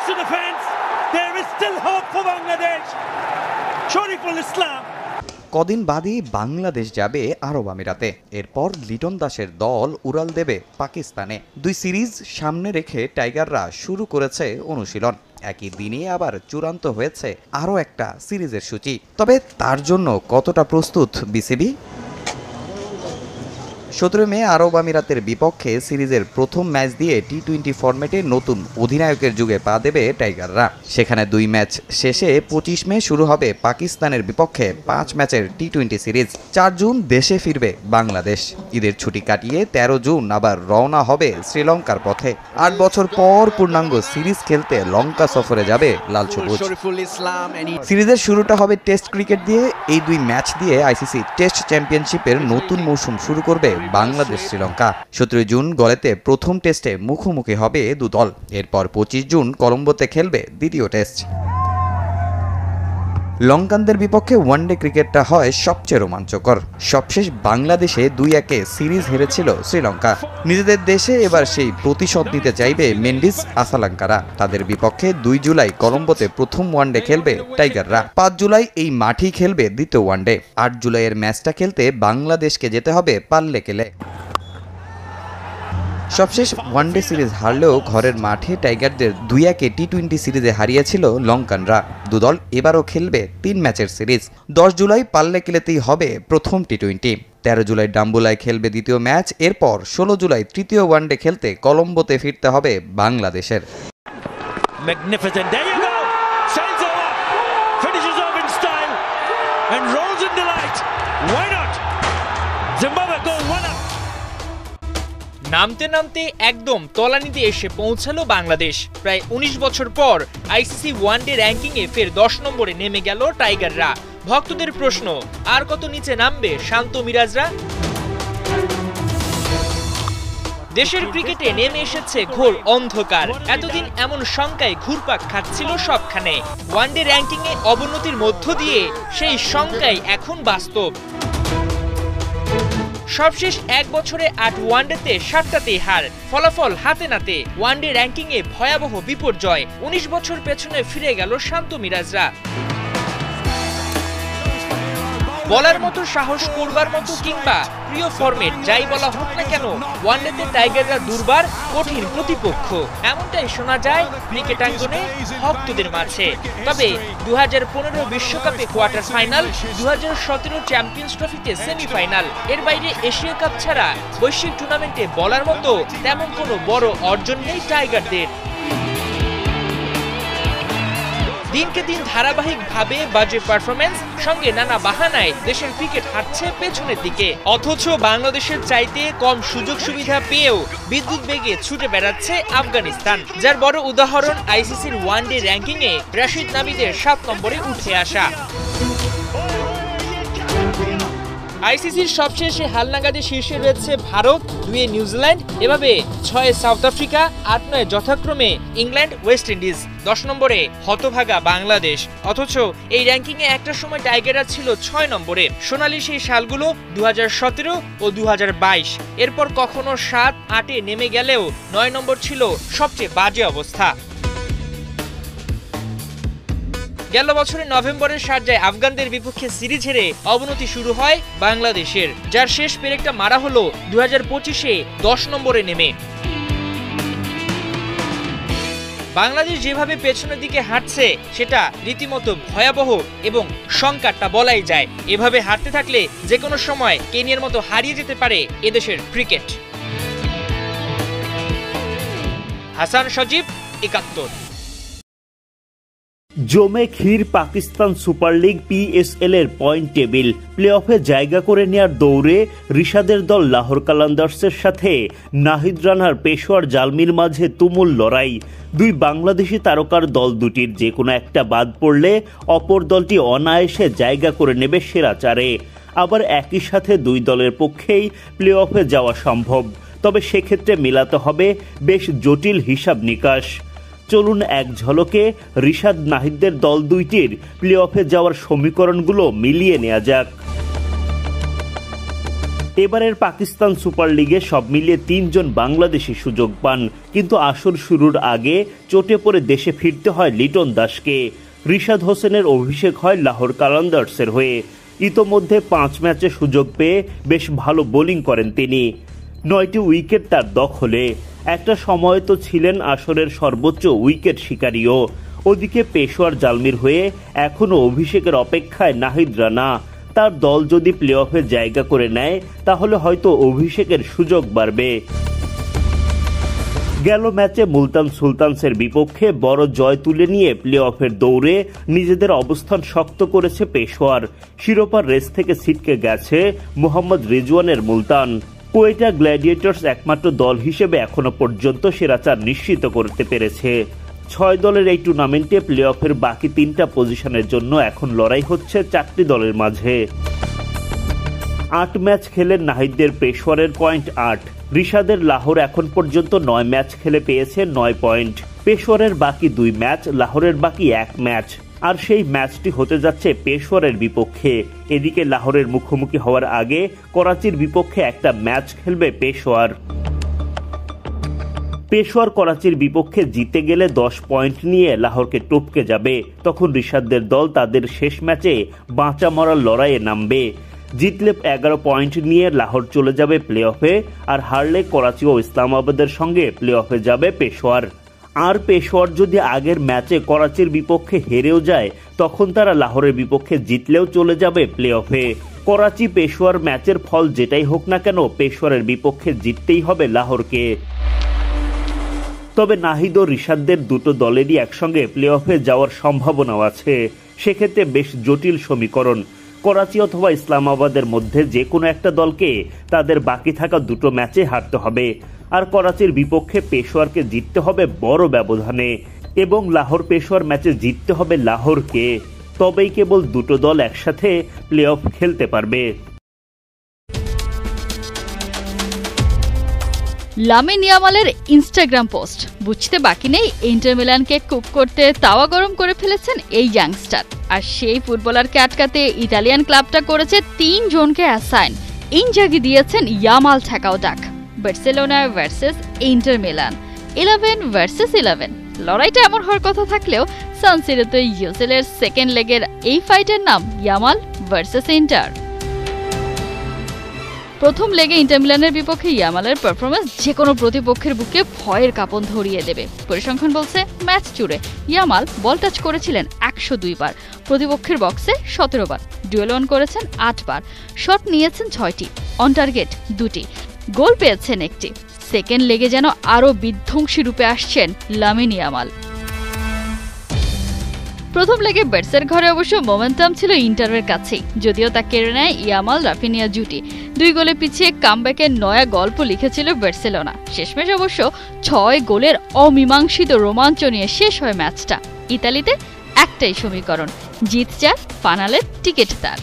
looks to the fence. There is still hope for Bangladesh. Shariful Islam. কদিন বাদই বাংলাদেশ যাবে আরব আমিরাতে, এরপর লিটন দাসের দল উড়াল দেবে পাকিস্তানে। দুই সিরিজ সামনে রেখে টাইগাররা শুরু করেছে অনুশীলন। একই দিনে আবার চূড়ান্ত হয়েছে আরও একটা সিরিজের সূচি। তবে তার জন্য কতটা প্রস্তুত বিসিবি? 17 মে আরব আমিরাতের বিপক্ষে সিরিজের প্রথম ম্যাচ দিয়ে টি-20 ফরম্যাটে নতুন অধিনায়কের যুগে পা দেবে টাইগাররা। সেখানে 2 ম্যাচ শেষে 25 মে শুরু হবে পাকিস্তানের বিপক্ষে 5 ম্যাচের টি-20 সিরিজ। 4 জুন দেশে ফিরবে বাংলাদেশ। ঈদের ছুটি কাটিয়ে 13 জুন আবার রওনা হবে শ্রীলঙ্কার পথে। 8 বছর পর পূর্ণাঙ্গ সিরিজ খেলতে লঙ্কা সফরে যাবে লাল সবুজ। সিরিজের শুরুটা হবে টেস্ট ক্রিকেট দিয়ে। এই 2 ম্যাচ দিয়ে আইসিসি টেস্ট চ্যাম্পিয়নশিপের নতুন মৌসুম শুরু করবে বাংলাদেশ শ্রীলঙ্কা। 17 জুন গলেতে প্রথম টেস্টে মুখোমুখি হবে দু দল। এরপর 25 জুন কলম্বোতে খেলবে দ্বিতীয় টেস্ট। লঙ্কানদের বিপক্ষে ওয়ানডে ক্রিকেটটা হয় সবচেয়ে রোমাঞ্চকর। সবশেষ বাংলাদেশে 2-1 সিরিজ হেরেছিল শ্রীলঙ্কা। নিজেদের দেশে এবার সেই প্রতিশোধ নিতে চাইবে মেন্ডিস আসালাঙ্কারা। তাদের বিপক্ষে 2 জুলাই কলম্বোতে প্রথম ওয়ানডে খেলবে টাইগাররা। 5 জুলাই এই মাঠেই খেলবে দ্বিতীয় ওয়ানডে। 8 জুলাইয়ের ম্যাচটা খেলতে বাংলাদেশকে যেতে হবে পাল্লেকেলে। সবশেষ ওয়ানডে সিরিজ হারলেও ঘরের মাঠে টাইগারদের 2-1 টি-20 সিরিজে হারিয়েছিল লঙ্কানরা। দুদল এবারও খেলবে 3 ম্যাচের সিরিজ। 10 জুলাই পাল্লেকেলেতেই হবে প্রথম টি-20। 13 জুলাই ডাম্বুলায় খেলবে দ্বিতীয় ম্যাচ। এরপর 16 জুলাই তৃতীয় ওয়ানডে খেলতে কলম্বোতে ফিরতে হবে বাংলাদেশের। নামতে নামতে একদম তলানিতে এসে পৌঁছালো বাংলাদেশ। প্রায় 19 বছর পর আইসিসি ওয়ানডে র্যাঙ্কিংয়ে ফের 10 নম্বরে নেমে গেল টাইগাররা। ভক্তদের প্রশ্ন, আর কত নিচে নামবে শান্ত মিরাজরা? দেশের ক্রিকেটে নেমে এসেছে ঘোর অন্ধকার। এতদিন এমন শঙ্কায় ঘুরপাক খাচ্ছিল সবখানে। ওয়ানডে র্যাঙ্কিংয়ে অবনতির মধ্য দিয়ে সেই শঙ্কাই এখন বাস্তব। সবশেষ 1 বছরে 8 ওয়ানডেতে 7টাতেই হার। ফলাফল হাতে নাতে ওয়ানডে র্যাঙ্কিংয়ে ভয়াবহ বিপর্যয়। 19 বছর পেছনে ফিরে গেল শান্ত মিরাজরা। বলার মতো, সাহস করবার মতো কিংবা প্রিয় ফরম্যাট যাই বলা হোক না কেন, ওয়ানডেতে টাইগাররা দুর্বার কঠিন প্রতিপক্ষ, এমনটাই শোনা যায় ক্রিকেটাঙ্গনে ভক্তদের মাঝে। তবে 2015 বিশ্বকাপে কোয়ার্টার ফাইনাল, 2017 চ্যাম্পিয়ন্স ট্রফিতে সেমিফাইনাল, এর বাইরে এশিয়া কাপ ছাড়া বৈশ্বিক টুর্নামেন্টে বলার মতো তেমন কোনো বড় অর্জন নেই টাইগারদের। দিনকে দিন ধারাবাহিকভাবে বাজে পারফরমেন্স সঙ্গে নানা বাহানায় দেশের ক্রিকেট হাঁটছে পেছনের দিকে। অথচ বাংলাদেশের চাইতে কম সুযোগ সুবিধা পেয়েও বিদ্যুৎ বেগে ছুটে বেড়াচ্ছে আফগানিস্তান, যার বড় উদাহরণ আইসিসির ওয়ানডে র্যাঙ্কিংয়ে রাশিদ নাবিদের 7 নম্বরে উঠে আসা। আইসিসির সবশেষে হালনাগাদে শীর্ষে রয়েছে ভারত, 2 নিউজিল্যান্ড, এভাবে 6 সাউথ আফ্রিকা, 8-9 যথাক্রমে ইংল্যান্ড, ওয়েস্ট ইন্ডিজ। 10 নম্বরে হতভাগা বাংলাদেশ। অথচ এই র্যাঙ্কিংয়ে একটা সময় টাইগাররা ছিল 6 নম্বরে। সোনালি সেই সালগুলো 2017 ও 2022। এরপর কখনো 7-8-এ নেমে গেলেও 9 নম্বর ছিল সবচেয়ে বাজে অবস্থা। গেল বছরের নভেম্বরের শারজায় আফগানদের বিপক্ষে সিরিজ হেরে অবনতি শুরু হয় বাংলাদেশের, যার শেষ পেরেকটা মারা হলো 2025-এ 10 নম্বরে নেমে। বাংলাদেশ যেভাবে পেছনের দিকে হাঁটছে সেটা রীতিমতো ভয়াবহ এবং শঙ্কাটা বলাই যায়। এভাবে হাঁটতে থাকলে যে কোনো সময় কেনিয়ার মতো হারিয়ে যেতে পারে এদেশের ক্রিকেট। হাসান সজীব, 71। জমে ক্ষীর পাকিস্তান সুপার লিগ PSL এর পয়েন্ট টেবিল। প্লে অফে জায়গা করে নেয়ার দৌড়ে রিশাদের দল লাহোর কালান্দার্সের সাথে নাহিদ রানার পেশোয়ার জালমির মাঝে তুমুল লড়াই। 2 বাংলাদেশি তারকার দল দুটির যে কোনো একটা বাদ পড়লে অপর দলটি অনায়াসে জায়গা করে নেবে সেরা 4-এ। আবার একই সাথে 2 দলের পক্ষেই প্লে অফে যাওয়া সম্ভব। তবে সেক্ষেত্রে মেলাতে হবে বেশ জটিল হিসাব নিকাশ। চলুন এক ঝলকে রিশাদ নাহিদদের দল দুইটির প্লে অফে যাওয়ার সমীকরণগুলো মিলিয়ে নেওয়া যাক। এবারের পাকিস্তান সুপার লিগে সব মিলিয়ে ৩ জন বাংলাদেশি সুযোগ পান, কিন্তু আসর শুরুর আগে চোটে পড়ে দেশে ফিরতে হয় লিটন দাসকে। রিশাদ হোসেনের অভিষেক হয় লাহোর কালান্দার্সের হয়ে। ইতোমধ্যে ৫ ম্যাচে সুযোগ পেয়ে বেশ ভালো বোলিং করেন তিনি। ৯টি উইকেট তার দখলে। একটা সময় তো ছিলেন আসরের সর্বোচ্চ উইকেট শিকারীও। ওদিকে পেশোয়ার জালমির হয়ে এখনও অভিষেকের অপেক্ষায় নাহিদ রানা। তার দল যদি প্লে অফে জায়গা করে নেয় তাহলে হয়তো অভিষেকের সুযোগ বাড়বে। গেল ম্যাচে মুলতান সুলতানসের বিপক্ষে বড় জয় তুলে নিয়ে প্লে অফের দৌড়ে নিজেদের অবস্থান শক্ত করেছে পেশোয়ার। শিরোপার রেস থেকে ছিটকে গেছে মোহাম্মদ রিজওয়ানের মুলতান। কোয়েটা গ্ল্যাডিয়েটর্স একমাত্র দল হিসেবে এখনো পর্যন্ত সেরা ৪ নিশ্চিত করতে পেরেছে। ৬ দলের এই টুর্নামেন্টে প্লে অফের বাকি ৩টা পজিশনের জন্য এখন লড়াই হচ্ছে ৪টি দলের মাঝে। ৮ ম্যাচ খেলে নাহিদদের পেশোয়ারের পয়েন্ট ৮। রিশাদের লাহোর এখন পর্যন্ত ৯ ম্যাচ খেলে পেয়েছে ৯ পয়েন্ট। পেশোয়ারের বাকি ২ ম্যাচ, লাহোরের বাকি ১ ম্যাচ। আর সেই ম্যাচটি হতে যাচ্ছে পেশোয়ারের বিপক্ষে। এদিকে লাহোরের মুখোমুখি হওয়ার আগে করাচির বিপক্ষে একটা ম্যাচ খেলবে পেশোয়ার। পেশোয়ার করাচির বিপক্ষে জিতে গেলে ১০ পয়েন্ট নিয়ে লাহোরকে টপকে যাবে। তখন রিশাদদের দল তাদের শেষ ম্যাচে বাঁচা মরার লড়াইয়ে নামবে। জিতলে ১১ পয়েন্ট নিয়ে লাহোর চলে যাবে প্লে অফে, আর হারলে করাচি ও ইসলামাবাদের সঙ্গে প্লে অফে যাবে পেশোয়ার। আর পেশোয়ার যদি আগের ম্যাচে করাচির বিপক্ষে হেরেও যায় তখন তারা লাহোরের বিপক্ষে জিতলেও চলে যাবে প্লে অফে। করাচি পেশোয়ার ম্যাচের ফল যেটাই হোক না কেন পেশোয়ারের বিপক্ষে জিততেই হবে লাহোরকে। তবে নাহিদ ও রিশাদদের দুটো দলেরই একসঙ্গে প্লে অফে যাওয়ার সম্ভাবনাও আছে। সেক্ষেত্রে বেশ জটিল সমীকরণ। করাচি অথবা ইসলামাবাদের মধ্যে যে কোনো একটা দলকে তাদের বাকি থাকা দুটো ম্যাচে হারতে হবে, আর করাচির বিপক্ষে পেশোয়ারকে জিততে হবে বড় ব্যবধানে, এবং লাহোর পেশোয়ার ম্যাচে জিততে হবে লাহোরকে। তবেই কেবল দুটো দল একসাথে প্লে অফ খেলতে পারবে। লামিন ইয়ামালের ইনস্টাগ্রাম পোস্ট বুঝতে বাকি নেই, ইন্টার মিলানকে কুপ করতে তাওয়া গরম করে ফেলেছেন এই ইয়াংস্টার। আর সেই ফুটবলারকে আটকাতে ইতালিয়ান ক্লাবটা করেছে ৩ জনকে অ্যাসাইন। ইনজাগি দিয়েছেন ইয়ামাল ঠেকাও ডাক। Barcelona versus inter Milan, 11 versus 11। লড়াইটা এমন হওয়ার কথা থাকলেও সান সিরোতে ইউসেলের সেকেন্ড লেগের এই ফাইটের নাম ইয়ামাল ভার্সেস ইন্টার। প্রথম লেগে ইন্টার মিলানের বিপক্ষে ইয়ামালের পারফরমেন্স যে কোনো প্রতিপক্ষের বুকে ভয়ের কাঁপন ধরিয়ে দেবে। পরিসংখ্যান বলছে ম্যাচ জুড়ে ইয়ামাল বল টাচ করেছিলেন ১০২ বার, প্রতিপক্ষের বক্সে ১৭ বার, ডুয়েল অন করেছেন ৮ বার, শট নিয়েছেন ৬টি, অন টার্গেট ২টি, গোল পেয়েছেন ১টি। সেকেন্ড লেগে যেন আরও বিধ্বংসী রূপে আসছেন লামিন ইয়ামাল। প্রথম লেগে বেটসের ঘরে অবশ্য মোমেন্টাম ছিল ইন্টারের কাছেই, যদিও তা কেড়ে নেয় ইয়ামাল রাফিনিয়া জুটি। ২ গোলে পিছিয়ে কামব্যাকের নয়া গল্প লিখেছিল বার্সেলোনা। শেষমেশ অবশ্য ৬ গোলের অমীমাংসিত রোমাঞ্চ নিয়ে শেষ হয় ম্যাচটা। ইতালিতে একটাই সমীকরণ, জিত চার, ফাইনালের টিকিট তার।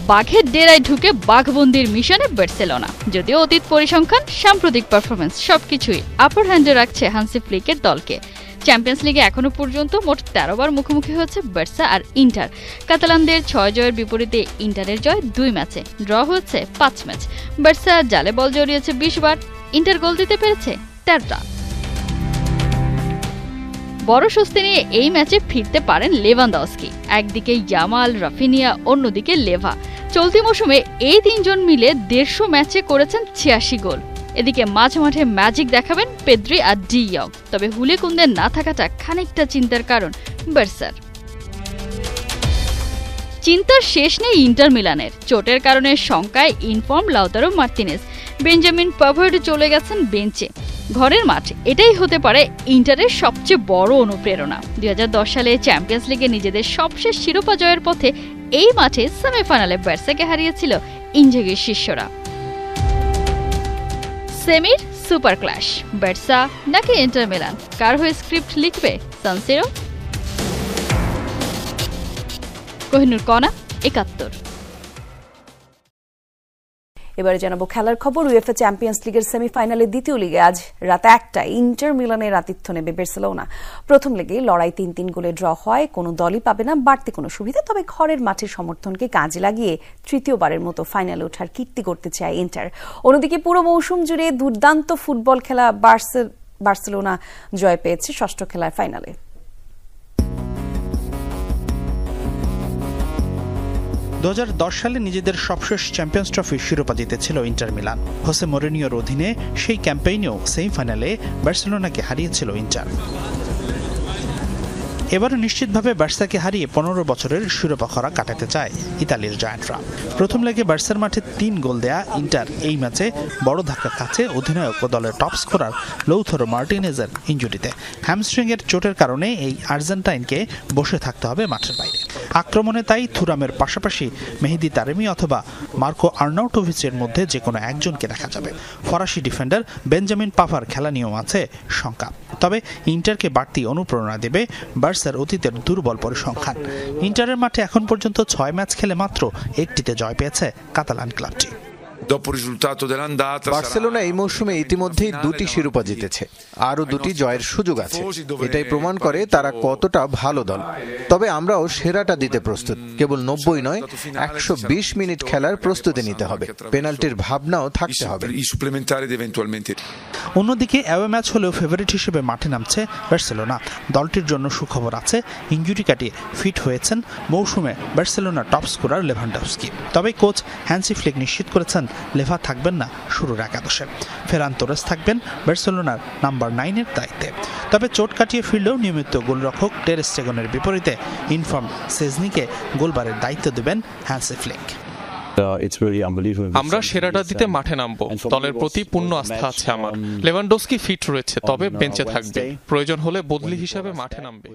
বাঘের ডেরায় ঢুকে বাঘবন্দির মিশনে বার্সেলোনা। যদিও অতীত পরিসংখ্যান, সাম্প্রতিক পারফরমেন্স সবকিছুই আপার হ্যান্ডে রাখছে হান্সি ফ্লিকের দলকে। চ্যাম্পিয়ন্স লিগে এখনো পর্যন্ত মোট ১৩ বার মুখোমুখি হয়েছে বার্সা আর ইন্টার। কাতালানদের ৬ জয়ের বিপরীতে ইন্টারের জয় ২ ম্যাচে, ড্র হয়েছে ৫ ম্যাচ। বার্সা জালে বল জড়িয়েছে ২০ বার, ইন্টার গোল দিতে পেরেছে ১৩টা। বড় স্বস্তি নিয়ে এই ম্যাচে ফিরতে পারেন লেভানডস্কি। একদিকে ইয়ামাল, রাফিনিয়া, অন্যদিকে লেভা। চলতি মৌসুমে এই ৩ জন মিলে ১৫০ ম্যাচে করেছেন ৮৬ গোল। এদিকে মাঝে মাঝে ম্যাজিক দেখাবেন পেদ্রি আর ডি ইয়ং। তবে হুলে কুন্দের না থাকাটা খানিকটা চিন্তার কারণ বার্সার। চিন্তার শেষ নেই ইন্টার মিলানের। চোটের কারণে শঙ্কায় inform Lautaro Martinez. Benjamin Pavard চলে গেছেন বেঞ্চে। ঘরের মাঠ, এটাই হতে পারে ইন্টারের সবচেয়ে বড় অনুপ্রেরণা। ২০১০ সালে চ্যাম্পিয়ন্স লিগে নিজেদের সবশেষ শিরোপা জয়ের পথে এই মাঠে সেমিফাইনালে বার্সাকে হারিয়েছিল ইনজাগির শিষ্যরা। সেমির সুপার ক্ল্যাশ, বার্সা নাকি ইন্টার মিলান, কার হয়ে স্ক্রিপ্ট লিখবে সান সিরো? কোহিনুর কণা, ৭১। এবারে জানাবো খেলার খবর। উয়েফা চ্যাম্পিয়ন্স লিগের সেমিফাইনালে দ্বিতীয় লিগে আজ রাত 1টায় ইন্টার মিলানের আতিথ্য নেবে বার্সেলোনা। প্রথম লেগে লড়াই 3-3 গোলে ড্র হয়। কোনো দলই পাবে না বাড়তি কোনো সুবিধা, তবে ঘরের মাঠের সমর্থনকে কাজে লাগিয়ে তৃতীয়বারের মতো ফাইনালে ওঠার কীর্তি করতে চায় ইন্টার। অন্যদিকে পুরো মৌসুম জুড়ে দুর্দান্ত ফুটবল খেলা বার্সেলোনা জয় পেয়েছে ষষ্ঠ খেলার ফাইনালে। 2010 সালে নিজেদের সবশেষ চ্যাম্পিয়ন্স ট্রফির শিরোপা জিতেছিল ইন্টার মিলান। হোসে মরিনিওর অধীনে সেই ক্যাম্পেইনেও সেমিফাইনালে বার্সেলোনাকে হারিয়েছিল ইন্টার। এবারও নিশ্চিতভাবে বার্সাকে হারিয়ে 15 বছরের শিরোপা খরা কাটাতে চায় ইতালির জায়ান্টরা। প্রথম লেগে বার্সার মাঠে 3 গোল দেয়া ইন্টার এই ম্যাচে বড় ধাক্কা খাচ্ছে অধিনায়ক ও দলের টপ স্কোরার লৌথারো মার্টিনেজের ইনজুরিতে। হ্যামস্ট্রিংয়ের চোটের কারণে এই আর্জেন্টাইনকে বসে থাকতে হবে মাঠের বাইরে। আক্রমণে তাই থুরামের পাশাপাশি মেহেদি তারেমি অথবা মার্কো আর্নাউটোভিচের মধ্যে যে কোনো একজনকে দেখা যাবে। ফরাসি ডিফেন্ডার বেঞ্জামিন পাভার খেলা নিয়েও আছে শঙ্কা। তবে ইন্টারকে বাড়তি অনুপ্রেরণা দেবে বার্সার অতীতের দুর্বল পরিসংখ্যান। ইন্টারের মাঠে এখন পর্যন্ত 6 ম্যাচ খেলে মাত্র একটিতে জয় পেয়েছে কাতালান ক্লাবটি। বার্সেলোনা এই মৌসুমে ইতিমধ্যেই 2টি শিরোপা জিতেছে, আরও 2টি জয়ের সুযোগ আছে। এটাই প্রমাণ করে তারা কতটা ভালো দল। তবে আমরাও সেরাটা দিতে প্রস্তুত। কেবল 90 নয়, 120 মিনিট খেলার প্রস্তুতি নিতে হবে। পেনাল্টির ভাবনাও থাকতে হবে। অন্যদিকে অ্যাওয়ে ম্যাচ হলেও ফেভারিট হিসেবে মাঠে নামছে বার্সেলোনা। দলটির জন্য সুখবর আছে, ইনজুরি কাটিয়ে ফিট হয়েছেন মৌসুমে বার্সেলোনার টপ স্কোরার লেভানডস্কি। তবে কোচ হ্যান্সি ফ্লিক নিশ্চিত করেছেন লেভা থাকবেন না শুরুর একাদশে। ফেরান তোরেস থাকবেন বার্সেলোনার নাম্বার 9-এর দায়িত্বে। তবে চোট কাটিয়ে ফিরলেও নিয়মিত গোলরক্ষক টের স্টেগনের বিপরীতে ইনফর্ম সেজনিকে গোলবারের দায়িত্ব দেবেন হ্যান্সি ফ্লিক। আমরা সেরাটা দিতে মাঠে নামবো। দলের প্রতি পূর্ণ আস্থা আছে আমার। লেভানডস্কি ফিট রয়েছে, তবে বেঞ্চে থাকবে। প্রয়োজন হলে বদলি হিসাবে মাঠে নামবে।